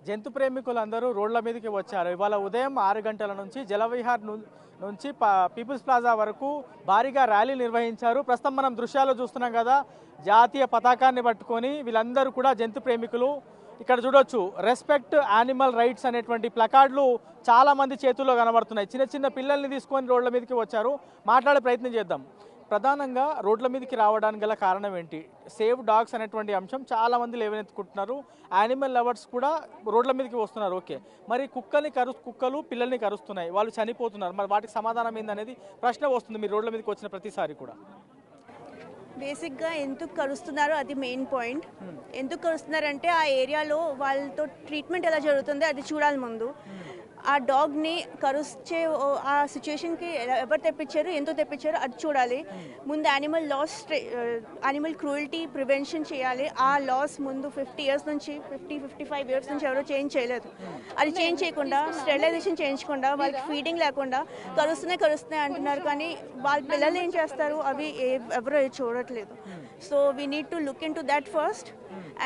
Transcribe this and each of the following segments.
జంతు ప్రేమికులందరూ రోడ్ల మీదకి వచ్చారు. ఇవాళ ఉదయం 6 గంటల నుంచి జలవిహార్ నుంచి పీపుల్స్ ప్లాజా వరకు భారీగా ర్యాలీ నిర్వహించారు. ప్రస్తుతం మనం దృశ్యాలు చూస్తున్నాం కదా, జాతీయ పతాకాన్ని పట్టుకొని వీళ్ళందరూ కూడా జంతు ప్రేమికులు. ఇక్కడ చూడొచ్చు, రెస్పెక్ట్ యానిమల్ రైట్స్ అనేటువంటి ప్లకార్డులు చాలా మంది చేతుల్లో కనబడుతున్నాయి. చిన్న చిన్న పిల్లల్ని తీసుకొని రోడ్ల మీదకి వచ్చారు. మాట్లాడే ప్రయత్నం చేద్దాం. ప్రధానంగా రోడ్ల మీదకి రావడానికి గల కారణం ఏంటి? సేవ్ డాగ్స్ అనేటువంటి అంశం చాలా మంది లేవనెత్తుకుంటున్నారు. యానిమల్ లవర్స్ కూడా రోడ్ల మీదకి వస్తున్నారు. ఓకే, మరి కుక్కలు పిల్లల్ని కరుస్తున్నాయి, వాళ్ళు చనిపోతున్నారు, మరి వాటికి సమాధానం ఏందనేది ప్రశ్న వస్తుంది మీరు రోడ్ల మీదకి వచ్చిన ప్రతిసారి కూడా. బేసిక్గా ఎందుకు కరుస్తున్నారో అది మెయిన్ పాయింట్. ఎందుకు కరుస్తున్నారంటే ఆ ఏరియాలో వాళ్ళతో ట్రీట్మెంట్ ఎలా జరుగుతుందో అది చూడాలి ముందు. ఆ డాగ్ని కరుస్తే ఆ సిచ్యుయేషన్కి ఎవరు తెప్పించారు, ఎందుకు తెప్పించారు అది చూడాలి ముందు. యానిమల్ క్రూయల్టీ ప్రివెన్షన్ చేయాలి. ఆ లాస్ ముందు 50 years నుంచి 55 years నుంచి ఎవరో చేంజ్ చేయలేదు. అది చేంజ్ చేయకుండా, స్టెరిలైజేషన్ చేయించకుండా, వాళ్ళకి ఫీడింగ్ లేకుండా కరుస్తున్నాయి అంటున్నారు. కానీ వాళ్ళ పిల్లలు ఏం చేస్తారు అవి ఎవరో చూడట్లేదు. So we need to look into that first.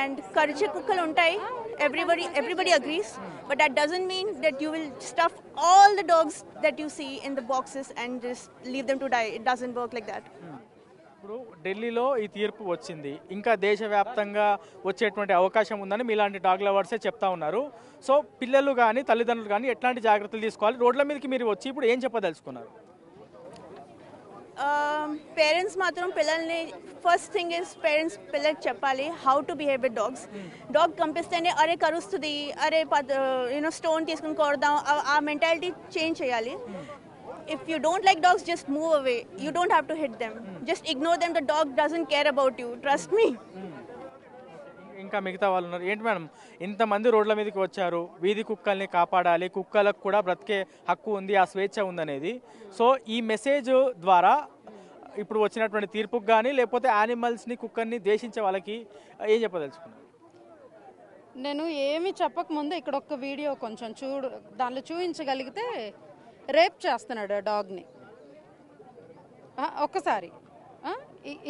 And కరిచే కుక్కలు ఉంటాయి, everybody agrees, but that doesn't mean that you will stuff all the dogs that you see in the boxes and just leave them to die. It doesn't work like that. ఇప్పుడు ఢిల్లీలో ఈ తీర్పు వచ్చింది, ఇంకా దేశవ్యాప్తంగా వచ్చేటువంటి అవకాశం ఉందని మీలాంటి డాగ్ లవర్సే చెప్తా ఉన్నారు. సో పిల్లలు కానీ తల్లిదండ్రులు కానీ ఎట్లాంటి జాగ్రత్తలు తీసుకోవాలి? రోడ్ల మీదకి మీరు వచ్చి ఇప్పుడు ఏం చెప్పదలుచుకున్నారు? పేరెంట్స్ మాత్రం పిల్లల్ని ఫస్ట్ థింగ్ ఇస్ పేరెంట్స్ పిల్లలకి చెప్పాలి how to behave with dogs. Dog కంపిస్తేనే అరే కరుస్తుంది, అరే స్టోన్ తీసుకుని కొడదాం, ఆ మెంటాలిటీ చేంజ్ చేయాలి. If you don't like dogs just move away. You don't have to hit them, just ignore them. The dog doesn't care about you, trust me. ఇంకా మిగతా వాళ్ళు ఉన్నారు ఏంటి మేడం? ఇంతమంది రోడ్ల మీదకి వచ్చారు, వీధి కుక్కల్ని కాపాడాలి, కుక్కలకు కూడా బ్రతికే హక్కు ఉంది, ఆ స్వేచ్ఛ ఉందనేది. సో ఈ మెసేజ్ ద్వారా ఇప్పుడు వచ్చినటువంటి తీర్పుకు కానీ లేకపోతే యానిమల్స్ని కుక్కల్ని ద్వేషించే వాళ్ళకి ఏం చెప్పదలుచుకున్నారు? నేను ఏమి చెప్పకముందు ఇక్కడ ఒక వీడియో కొంచెం దానిలో చూపించగలిగితే రేప్ చేస్తున్నాడు డాగ్ని. ఒక్కసారి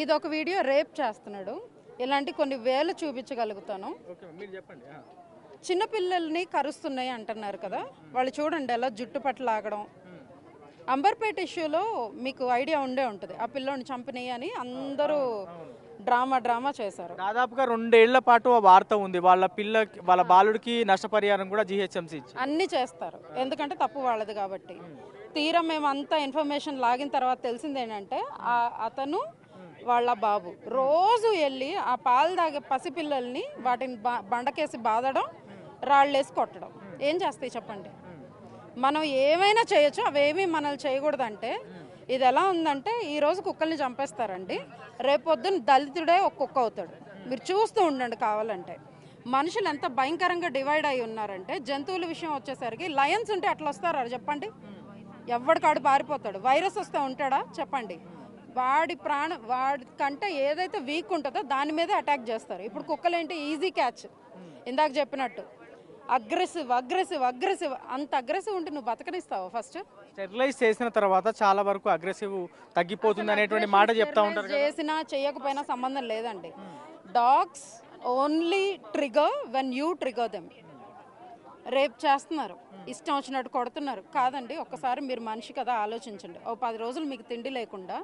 ఇది ఒక వీడియో, రేప్ చేస్తున్నాడు. ఇలాంటి కొన్ని వేలు చూపించగలుగుతాను. చిన్నపిల్లల్ని కరుస్తున్నాయి అంటున్నారు కదా, వాళ్ళు చూడండి ఎలా జుట్టు పట్ల లాగడం. అంబర్పేట ఇష్యూలో మీకు ఐడియా ఉండే ఉంటుంది, ఆ పిల్లోని చంపినాయి అని అందరూ డ్రామా చేశారు. దాదాపుగా 2 ఏళ్ల పాటు ఆ వార్త ఉంది. వాళ్ళ బాలుడికి నష్టపరిహారం కూడా జీహెచ్ఎంసీ అన్నీ చేస్తారు, ఎందుకంటే తప్పు వాళ్ళది కాబట్టి. తీరా మేము అంతా ఇన్ఫర్మేషన్ లాగిన తర్వాత తెలిసింది ఏంటంటే అతను వాళ్ళ బాబు రోజు వెళ్ళి ఆ పాలు తాగే పసిపిల్లల్ని వాటిని బండకేసి బాదడం, రాళ్ళేసి కొట్టడం. ఏం చేస్తాయి చెప్పండి? మనం ఏమైనా చేయొచ్చు, అవేమీ మనల్ని చేయకూడదంటే ఇది ఎలా ఉందంటే ఈరోజు కుక్కల్ని చంపేస్తారండి, రేపొద్దున దళితుడే ఒక కుక్క అవుతాడు. మీరు చూస్తూ ఉండండి కావాలంటే. మనుషులు ఎంత భయంకరంగా డివైడ్ అయి ఉన్నారంటే, జంతువుల విషయం వచ్చేసరికి లయన్స్ ఉంటే అట్లా వస్తారా చెప్పండి? ఎవడికాడు పారిపోతాడు. వైరస్ వస్తే ఉంటాడా చెప్పండి? వాడి కంటే ఏదైతే వీక్ ఉంటుందో దాని మీదే అటాక్ చేస్తారు. ఇప్పుడు కుక్కలు ఏంటి, ఈజీ క్యాచ్. ఇందాక చెప్పినట్టు అగ్రెసివ్. అంత అగ్రెసివ్ ఉంటే నువ్వు బతకనిస్తావు? ఫస్ట్ స్టెరిలైజ్ చేసిన తర్వాత చాలా వరకు అగ్రెసివ్ తగ్గిపోతుంది అనేటువంటి మాట చెప్తా ఉంటారు. చేసినా చేయకపోయినా సంబంధం లేదండి. Dogs only trigger when you trigger them. Rape చేస్తున్నారు, ఇష్టం వచ్చినట్టు కొడుతున్నారు కాదండి. ఒక్కసారి మీరు మనిషి కదా, ఆలోచించండి. 10 రోజులు మీకు తిండి లేకుండా,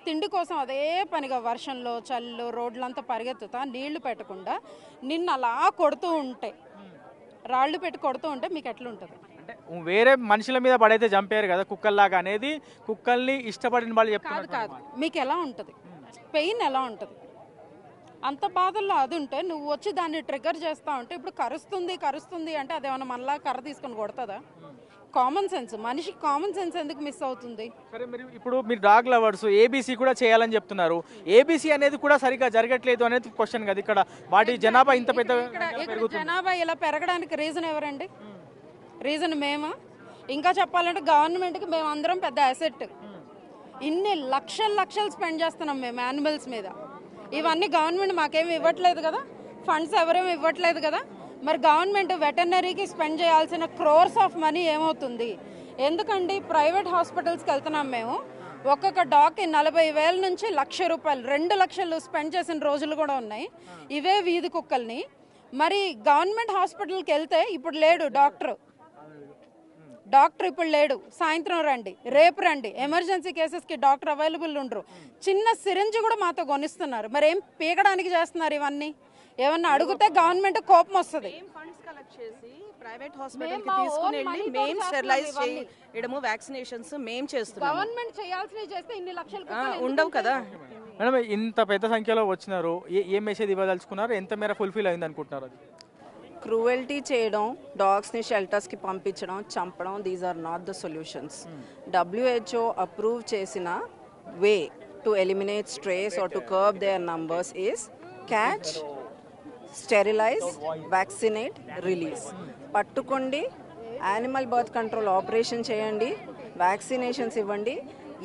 తిండి కోసం అదే పనిగా వర్షంలో చలిలో రోడ్లంతా పరిగెత్తుతా నీళ్లు పెట్టకుండా నిన్ను అలా కొడుతూ ఉంటే, రాళ్ళు పెట్టి కొడుతూ ఉంటే మీకు ఎట్లుంటుంది? అంటే వేరే మనుషుల మీద పడైతే చంపారు కదా కుక్కల్లాగా అనేది, కుక్కల్ని ఇష్టపడిన వాళ్ళు చెప్తారు కాదు. మీకు ఎలా ఉంటుంది, పెయిన్ ఎలా ఉంటుంది? అంత బాధల్లో అది ఉంటే నువ్వు వచ్చి దాన్ని ట్రిగర్ చేస్తా ఉంటే, ఇప్పుడు కరుస్తుంది అంటే అదేమన్నా మనలా కర్ర తీసుకొని కొడుతుందా? కామన్ సెన్స్, మనిషికి కామన్ సెన్స్ ఎందుకు మిస్ అవుతుంది? సరే, ఇప్పుడు మీరు డాగ్ లవర్స్ ఏబీసీ కూడా చేయాలని చెప్తున్నారు. ఏబీసీ అనేది కూడా సరిగ్గా జరగట్లేదు అనేది క్వశ్చన్ కదా. ఇక్కడ వాటి జనాభా ఇంత పెద్ద జనాభా ఇలా పెరగడానికి రీజన్ ఎవరండి? రీజన్ మేమా? ఇంకా చెప్పాలంటే గవర్నమెంట్కి మేము అందరం పెద్ద అసెట్. ఇన్ని లక్షలు స్పెండ్ చేస్తున్నాం మేము యానిమల్స్ మీద. ఇవన్నీ గవర్నమెంట్ మాకేమి ఇవ్వట్లేదు కదా, ఫండ్స్ ఎవరేమి ఇవ్వట్లేదు కదా. మరి గవర్నమెంట్ వెటర్నరీకి స్పెండ్ చేయాల్సిన క్రోర్స్ ఆఫ్ మనీ ఏమవుతుంది? ఎందుకండి ప్రైవేట్ హాస్పిటల్స్కి వెళ్తున్నాం మేము, ఒక్కొక్క డాక్కి 40,000 నుంచి ₹1,00,000, 2 లక్షలు స్పెండ్ చేసిన రోజులు కూడా ఉన్నాయి. ఇవే వీధి కుక్కల్ని మరి గవర్నమెంట్ హాస్పిటల్కి వెళ్తే ఇప్పుడు లేడు డాక్టర్ ఇప్పుడు లేడు. సాయంత్రం రండి, రేపు రండి, ఎమర్జెన్సీ కేసెస్కి డాక్టర్ అవైలబుల్ ఉండరు. చిన్న సిరింజ్ కూడా మాతో కొనిస్తున్నారు. మరి ఏం పీకడానికి చేస్తున్నారు ఇవన్నీ? ఏమన్నా అడిగితే గవర్నమెంట్ కోపం వస్తుంది. ప్రైవేట్ హాస్పిటల్ కి తీసుకుని వెళ్ళి మేం స్టెరిలైజ్ చేయడము, వ్యాక్సినేషన్స్ మేం చేస్తున్నాం. గవర్నమెంట్ చేయాల్సినవి చేస్తే ఇన్ని లక్షలు ఉండవు కదా మేడం. ఇంత పెద్ద సంఖ్యలో వచ్చినారు, ఏ మెసేజ్ ఇవ్వదలుచుకున్నారు? ఎంత మేర ఫుల్ఫిల్ అయింది అనుకుంటున్నారు? అది క్రూవెల్టీ చేయడం, డాగ్స్ని షెల్టర్స్కి పంపించడం, చంపడం, these are not the solutions. WHO approve చేసిన way to eliminate strays or to curb their numbers is catch, sterilize, vaccinate, release. పట్టుకోండి, యానిమల్ బర్త్ కంట్రోల్ ఆపరేషన్ చేయండి, వ్యాక్సినేషన్స్ ఇవ్వండి,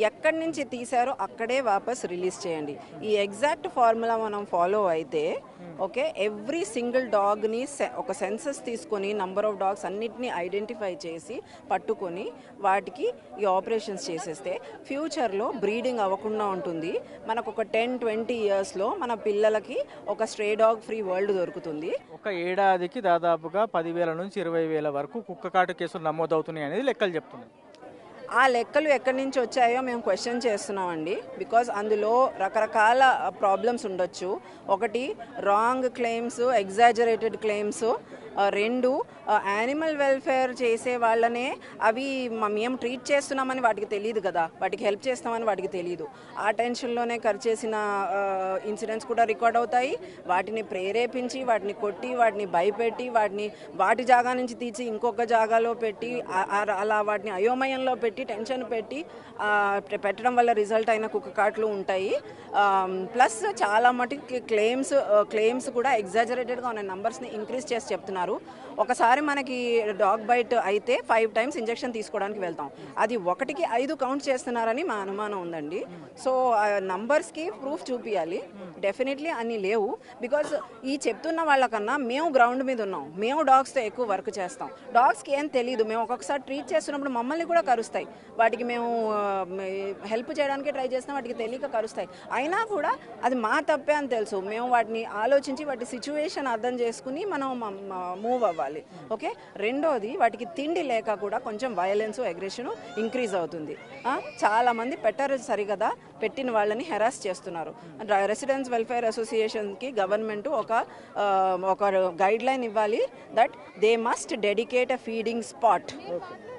ఎక్కడి నుంచి తీశారో అక్కడే వాపస్ రిలీజ్ చేయండి. ఈ ఎగ్జాక్ట్ ఫార్ములా మనం ఫాలో అయితే ఓకే, ఎవ్రీ సింగిల్ డాగ్ని ఒక సెన్సస్ తీసుకొని నంబర్ ఆఫ్ డాగ్స్ అన్నిటినీ ఐడెంటిఫై చేసి పట్టుకొని వాటికి ఈ ఆపరేషన్స్ చేసేస్తే ఫ్యూచర్లో బ్రీడింగ్ అవ్వకుండా ఉంటుంది. మనకు ఒక 10-20 ఇయర్స్లో మన పిల్లలకి ఒక స్ట్రే డాగ్ ఫ్రీ వరల్డ్ దొరుకుతుంది. ఒక ఏడాదికి దాదాపుగా 10,000 నుంచి 20,000 వరకు కుక్క కాటు కేసులు నమోదవుతున్నాయి అనేది లెక్కలు చెప్తున్నాయి. ఆ లెక్కలు ఎక్కడి నుంచి వచ్చాయో మేము క్వశ్చన్ చేస్తున్నామండి. బికాజ్ అందులో రకరకాల ప్రాబ్లమ్స్ ఉండొచ్చు. ఒకటి రాంగ్ క్లెయిమ్స్, ఎగ్జాజరేటెడ్ క్లెయిమ్స్. రెండు, యానిమల్ వెల్ఫేర్ చేసే వాళ్ళనే అవి మేము ట్రీట్ చేస్తున్నామని వాటికి తెలియదు కదా, వాటికి హెల్ప్ చేస్తామని వాటికి తెలియదు. ఆ టెన్షన్లోనే ఖర్చు చేసిన ఇన్సిడెంట్స్ కూడా రికార్డ్ అవుతాయి. వాటిని ప్రేరేపించి, వాటిని కొట్టి, వాటిని భయపెట్టి, వాటి జాగా నుంచి తీసి ఇంకొక జాగాలో పెట్టి అలా వాటిని అయోమయంలో పెట్టి, టెన్షన్ పెట్టి పెట్టడం వల్ల రిజల్ట్ అయిన కుక్క కాట్లు ఉంటాయి. ప్లస్ చాలా మటుకు క్లెయిమ్స్ కూడా ఎగ్జాజరేటెడ్గా ఉన్న నంబర్స్ని ఇంక్రీజ్ చేసి చెప్తున్నారు. ఒకసారి మనకి డాగ్ బైట్ అయితే 5 times ఇంజెక్షన్ తీసుకోవడానికి వెళ్తాం. అది 1కి 5 కౌంట్ చేస్తున్నారని మా అనుమానం ఉందండి. సో నంబర్స్కి ప్రూఫ్ చూపించాలి. డెఫినెట్లీ అన్నీ లేవు. బికాజ్ ఈ చెప్తున్న వాళ్ళకన్నా మేము గ్రౌండ్ మీద ఉన్నాం, మేము డాగ్స్తో ఎక్కువ వర్క్ చేస్తాం. డాగ్స్కి ఏం తెలియదు. మేము ఒక్కొక్కసారి ట్రీట్ చేస్తున్నప్పుడు మమ్మల్ని కూడా కరుస్తాయి. వాటికి మేము హెల్ప్ చేయడానికి ట్రై చేస్తాం, వాటికి తెలియక కరుస్తాయి. అయినా కూడా అది మా తప్పే అని తెలుసు. మేము వాటిని ఆలోచించి వాటి సిచ్యువేషన్ అర్థం చేసుకుని మనం మూవ్ అవ్వాలి. ఓకే, రెండోది వాటికి తిండి లేక కూడా కొంచెం వయలెన్స్, అగ్రెషన్ ఇంక్రీజ్ అవుతుంది. చాలామంది పెట్టరు సరిగదా, పెట్టిన వాళ్ళని హెరాస్ చేస్తున్నారు. రెసిడెన్స్ వెల్ఫేర్ అసోసియేషన్కి గవర్నమెంట్ ఒక గైడ్ లైన్ ఇవ్వాలి that they must dedicate a feeding spot,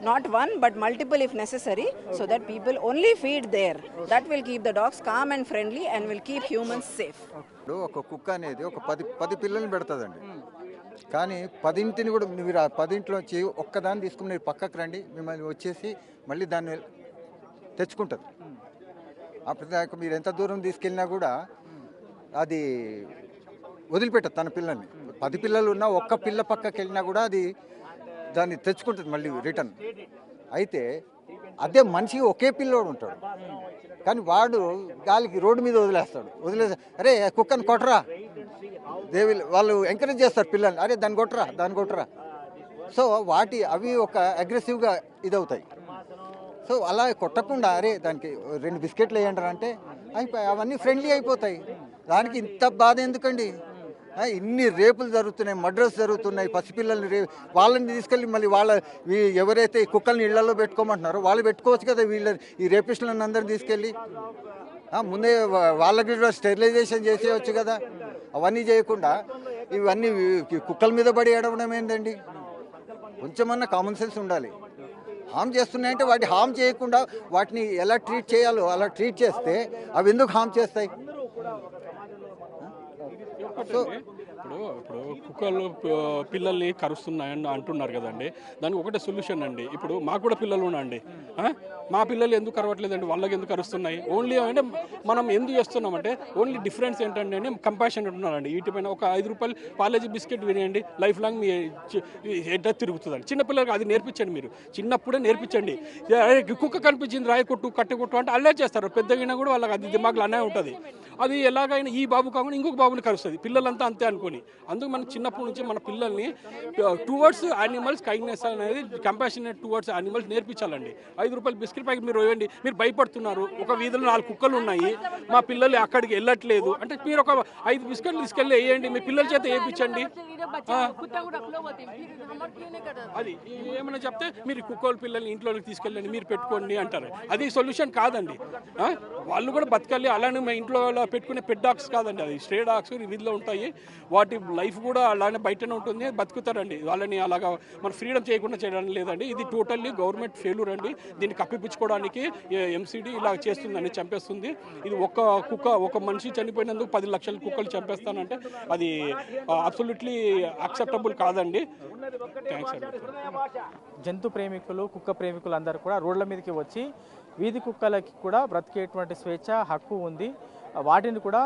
not one but multiple if necessary, so that people only feed there. That will keep the dogs calm and friendly and will keep humans safe. ఒక కుక్క అనేది ఒక 10 పిల్లల్ని పెడుతుందండి. కానీ 10ని కూడా మీరు ఆ 10లోంచి ఒక్కదాన్ని తీసుకుని మీరు పక్కకు రండి, మిమ్మల్ని వచ్చేసి మళ్ళీ దాన్ని తెచ్చుకుంటుంది. అప్పుడు మీరు ఎంత దూరం తీసుకెళ్ళినా కూడా అది వదిలిపెట్టదు తన పిల్లల్ని. 10 పిల్లలు ఉన్నా ఒక్క పిల్ల పక్కకి వెళ్ళినా కూడా అది దాన్ని తెచ్చుకుంటుంది మళ్ళీ రిటర్న్. అయితే అదే మనిషి ఒకే పిల్లోడు ఉంటాడు, కానీ వాడు గాలికి రోడ్డు మీద వదిలేసి అరే కుక్కని కొట్టరా, వాళ్ళు ఎంకరేజ్ చేస్తారు పిల్లల్ని, అరే దాన్ని కొట్టరా. సో అవి ఒక అగ్రెసివ్గా ఇదవుతాయి. సో అలా కొట్టకుండా అరే దానికి 2 బిస్కెట్లు వేయండి అంటే అయిపోయి అవన్నీ ఫ్రెండ్లీ అయిపోతాయి. దానికి ఇంత బాధ ఎందుకండి? ఇన్ని రేపులు జరుగుతున్నాయి, మర్డర్స్ జరుగుతున్నాయి, పసిపిల్లల్ని వాళ్ళని తీసుకెళ్ళి మళ్ళీ ఎవరైతే కుక్కల్ని ఇళ్లలో పెట్టుకోమంటున్నారో వాళ్ళు పెట్టుకోవచ్చు కదా. ఈ రేపిస్టులను అందరిని తీసుకెళ్ళి ముందే వాళ్ళకి స్టెరిలైజేషన్ చేసేయచ్చు కదా. అవన్నీ చేయకుండా ఇవన్నీ కుక్కల మీద పడి ఏడవడం ఏంటండి? కొంచెమన్నా కామన్ సెన్స్ ఉండాలి. హామ్ చేస్తున్నాయంటే వాటి హామ్ చేయకుండా వాటిని ఎలా ట్రీట్ చేయాలో అలా ట్రీట్ చేస్తే అవి ఎందుకు హామ్ చేస్తాయి? ఇప్పుడు కుక్కలు పిల్లల్ని కరుస్తున్నాయని అంటున్నారు కదండి, దానికి ఒకటే సొల్యూషన్ అండి. ఇప్పుడు మాకు కూడా పిల్లలు ఉన్నాయండి, మా పిల్లలు ఎందుకు కరవట్లేదండి, వాళ్ళకి ఎందుకు కరుస్తున్నాయి? ఓన్లీ అంటే మనం ఎందుకు చేస్తున్నామంటే ఓన్లీ డిఫరెన్స్ ఏంటంటే అండి కంపాషన్ ఉంటున్నారండి. వీటిపైన ఒక 5 రూపాయలు పాలేజీ బిస్కెట్ వినేయండి, లైఫ్ లాంగ్ మీ హెడ్ తిరుగుతుందండి. చిన్నపిల్లలకి అది నేర్పించండి, మీరు చిన్నప్పుడే నేర్పించండి. కుక్క కనిపించింది రాయి కొట్టు కట్టె కొట్టు అంటే అల్లే చేస్తారు. పెద్దగినా కూడా వాళ్ళకి అది దిమాగులు అనే ఉంటుంది. అది ఎలాగైనా ఈ బాబు కాకుండా ఇంకొక బాబుని కరుస్తుంది. పిల్లలంతా అంతే అనుకోని ఉండాలి. అందుకు మనం చిన్నప్పటి నుంచి మన పిల్లల్ని టువర్డ్స్ యానిమల్స్ కైండ్నెస్ అనేది, కంపాషనేట్ టువర్డ్స్ యానిమల్స్ నేర్పించాలండి. 5 రూపాయలు బిస్కెట్ ప్యాకెట్ మీరు వేయండి, మీరు భయపడుతున్నారు. ఒక వీధిలో 4 కుక్కలు ఉన్నాయి, మా పిల్లలు అక్కడికి వెళ్ళట్లేదు అంటే మీరు ఒక 5 బిస్కెట్లు తీసుకెళ్ళి వేయండి, మీ పిల్లల చేత వేయించండి. అది ఏమైనా చెప్తే మీరు కుక్కల పిల్లల్ని ఇంట్లోకి తీసుకెళ్ళండి, మీరు పెట్టుకోండి అంటారు. అది సొల్యూషన్ కాదండి. వాళ్ళు కూడా బతకాలి. అలానే మా ఇంట్లో పెట్టుకునే పెట్ డాగ్స్ కాదండి, అది స్ట్రే డాగ్స్ వీధిలో ఉంటాయి. వాటి లైఫ్ కూడా అలానే బయటనే ఉంటుంది, బతుకుతారండి. వాళ్ళని అలాగా మన ఫ్రీడమ్ చేయకుండా చేయడం లేదండి. ఇది టోటల్లీ గవర్నమెంట్ ఫెయిల్యూర్ అండి. దీన్ని కప్పిపుచ్చుకోవడానికి ఎంసీడీ ఇలా చేస్తుందని, చంపేస్తుంది. ఇది ఒక మనిషి చనిపోయినందుకు 10 లక్షల కుక్కలు చంపేస్తానంటే అది అబ్సల్యూట్లీ యాక్సెప్టబుల్ కాదండి. థ్యాంక్స్ అండి. జంతు ప్రేమికులు, కుక్క ప్రేమికులు అందరూ కూడా రోడ్ల మీదకి వచ్చి వీధి కుక్కలకి కూడా బ్రతికేటువంటి స్వేచ్ఛ, హక్కు ఉంది. వాటిని కూడా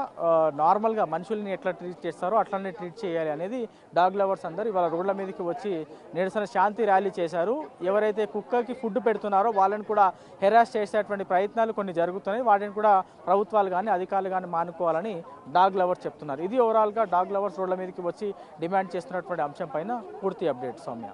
నార్మల్గా మనుషుల్ని ఎట్లా ట్రీట్ చేస్తారో అట్లనే ట్రీట్ చేయాలి అనేది డాగ్ లవర్స్ అందరూ ఇవాళ రోడ్ల మీదకి వచ్చి నిరసన శాంతి ర్యాలీ చేశారు. ఎవరైతే కుక్కకి ఫుడ్ పెడుతున్నారో వాళ్ళని కూడా హెరాస్ చేసేటువంటి ప్రయత్నాలు కొన్ని జరుగుతున్నాయి. వాటిని కూడా ప్రభుత్వాలు కానీ అధికారులు కానీ మానుకోవాలని డాగ్ లవర్స్ చెప్తున్నారు. ఇది ఓవరాల్గా డాగ్ లవర్స్ రోడ్ల మీదకి వచ్చి డిమాండ్ చేస్తున్నటువంటి అంశం పైన పూర్తి అప్డేట్. సౌమ్య.